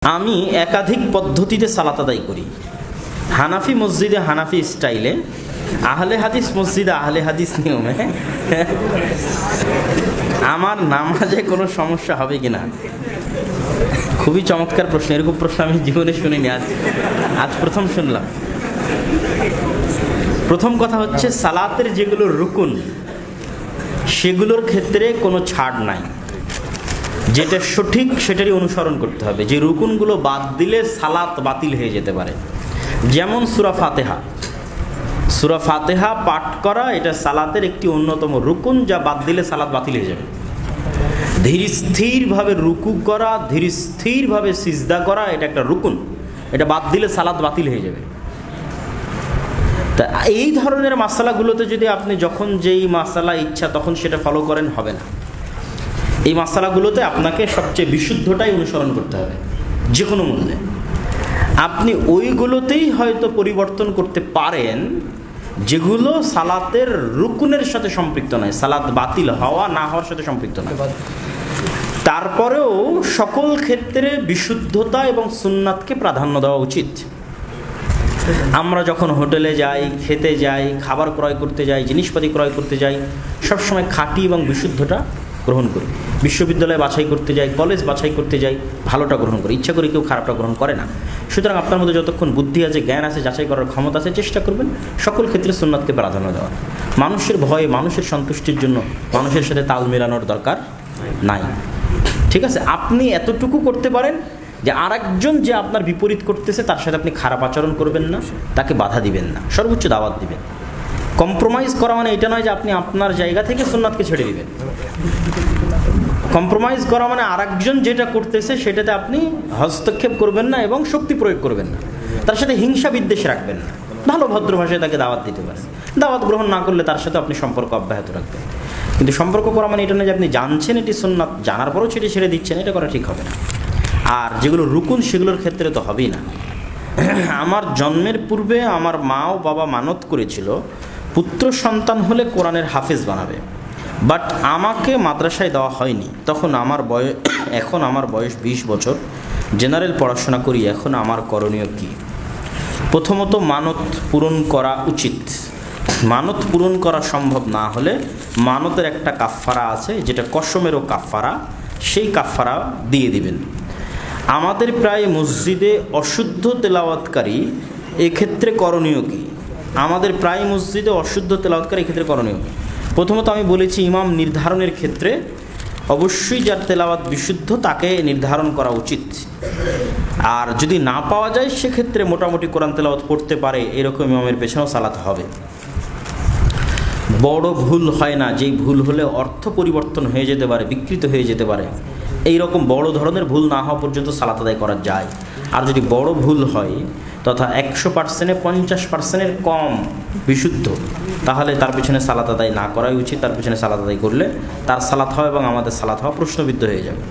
আমি একাধিক পদ্ধতিতে সালাত আদায় করি। হানাফি মসজিদে হানাফি স্টাইলে, আহলে হাদিস মসজিদে আহলে হাদিস নিয়মে। আমার নামাজে কোনো সমস্যা হবে কিনা? খুবই চমৎকার প্রশ্ন। এরকম প্রশ্ন আমি জীবনে শুনিনি, আজ প্রথম শুনলাম। প্রথম কথা হচ্ছে, সালাতের যেগুলো রুকুন সেগুলোর ক্ষেত্রে কোনো ছাড় নাই। যেটা সঠিক সেটারই অনুসরণ করতে হবে। যে রুকুনগুলো বাদ দিলে সালাত বাতিল হয়ে যেতে পারে, যেমন সূরা ফাতিহা। সূরা ফাতিহা পাঠ করা এটা সালাতের একটি অন্যতম রুকুন, যা বাদ দিলে সালাত বাতিল হয়ে যাবে। ধীর স্থিরভাবে রুকু করা, ধীর স্থিরভাবে সিজদা করা, এটা একটা রুকুন, এটা বাদ দিলে সালাত বাতিল হয়ে যাবে। তা এই ধরনের মাসালাগুলোতে যদি আপনি যখন যেই মাসালা ইচ্ছা তখন সেটা ফলো করেন, হবে না। এই মাসালাগুলোতে আপনাকে সবচেয়ে বিশুদ্ধটাই অনুসরণ করতে হবে যে কোনো মূল্যে। আপনি ওইগুলোতেই হয়তো পরিবর্তন করতে পারেন যেগুলো সালাতের রুকুনের সাথে সম্পৃক্ত নয়, সালাত বাতিল হওয়া না হওয়ার সাথে সম্পৃক্ত নয়। তারপরেও সকল ক্ষেত্রে বিশুদ্ধতা এবং সুন্নাতকে প্রাধান্য দেওয়া উচিত। আমরা যখন হোটেলে যাই, খেতে যাই, খাবার ক্রয় করতে যাই, জিনিসপাতি ক্রয় করতে যাই, সবসময় খাঁটি এবং বিশুদ্ধটা গ্রহণ করি। বিশ্ববিদ্যালয় বাছাই করতে যাই, কলেজ বাছাই করতে যাই, ভালোটা গ্রহণ করি। ইচ্ছা করে কেউ খারাপটা গ্রহণ করে না। সুতরাং আপনার মধ্যে যতক্ষণ বুদ্ধি আছে, জ্ঞান আছে, যাচাই করার ক্ষমতা আছে, চেষ্টা করবেন সকল ক্ষেত্রে সুন্নাতকে প্রাধান্য দেওয়ার। মানুষের ভয়ে, মানুষের সন্তুষ্টির জন্য মানুষের সাথে তাল মেলানোর দরকার নাই। ঠিক আছে? আপনি এতটুকু করতে পারেন যে আরেকজন যে আপনার বিপরীত করতেছে তার সাথে আপনি খারাপ আচরণ করবেন না, তাকে বাধা দিবেন না, সর্বোচ্চ দাওয়াত দিবেন। কম্প্রোমাইজ করা মানে এটা নয় যে আপনি আপনার জায়গা থেকে সুন্নাতকে ছেড়ে দিবেন। কম্প্রোমাইজ করা মানে আরেকজন যেটা করতেছে সেটাতে আপনি হস্তক্ষেপ করবেন না এবং শক্তি প্রয়োগ করবেন না, তার সাথে হিংসা বিদ্বেষ রাখবেন না। ভালো ভদ্র ভাষায় তাকে দাওয়াত দিতে পারেন। দাওয়াত গ্রহণ না করলে তার সাথে আপনি সম্পর্ক অব্যাহত রাখবেন। কিন্তু সম্পর্ক করা মানে এটা নয় যে আপনি জানছেন এটি সুন্নাত, জানার পরও সেটি ছেড়ে দিচ্ছেন, এটা করা ঠিক হবে না। আর যেগুলো রুকুন সেগুলোর ক্ষেত্রে তো হবেই না। আমার জন্মের পূর্বে আমার মা ও বাবা মানত করেছিল পুত্র সন্তান হলে কোরআনের হাফেজ বানাবে, বাট আমাকে মাদ্রাসায় দেওয়া হয়নি। তখন এখন আমার বয়স 20 বছর, জেনারেল পড়াশোনা করি। এখন আমার করণীয় কি? প্রথমত মানত পূরণ করা উচিত। মানত পূরণ করা সম্ভব না হলে মানতের একটা কাফফারা আছে, যেটা কসমেরও কাফফারা, সেই কাফফারা দিয়ে দিবেন। আমাদের প্রায় মসজিদে অশুদ্ধ তেলাওয়াতকারী, এক্ষেত্রে করণীয় কি? আমাদের প্রায় মসজিদে অশুদ্ধ তেলাওয়াতকারী, এক্ষেত্রে করণীয় কি? প্রথমত আমি বলেছি, ইমাম নির্ধারণের ক্ষেত্রে অবশ্যই যার তেলাওয়াত বিশুদ্ধ তাকে নির্ধারণ করা উচিত। আর যদি না পাওয়া যায় সেক্ষেত্রে মোটামুটি কোরআন তেলাওয়াত পড়তে পারে এরকম ইমামের পেছনেও সালাত হবে। বড় ভুল হয় না, যেই ভুল হলে অর্থ পরিবর্তন হয়ে যেতে পারে, বিকৃত হয়ে যেতে পারে, এই রকম বড় ধরনের ভুল না হওয়া পর্যন্ত সালাত আদায় করা যায়। আর যদি বড় ভুল হয় তথা 100%-এ 50%-এর কম বিশুদ্ধ, তাহলে তার পিছনে সালাত আদায় না করাই উচিত। তার পিছনে সালাত আদায় করলে তার সালাত হওয়া এবং আমাদের সালাত হওয়া প্রশ্নবিদ্ধ হয়ে যাবে।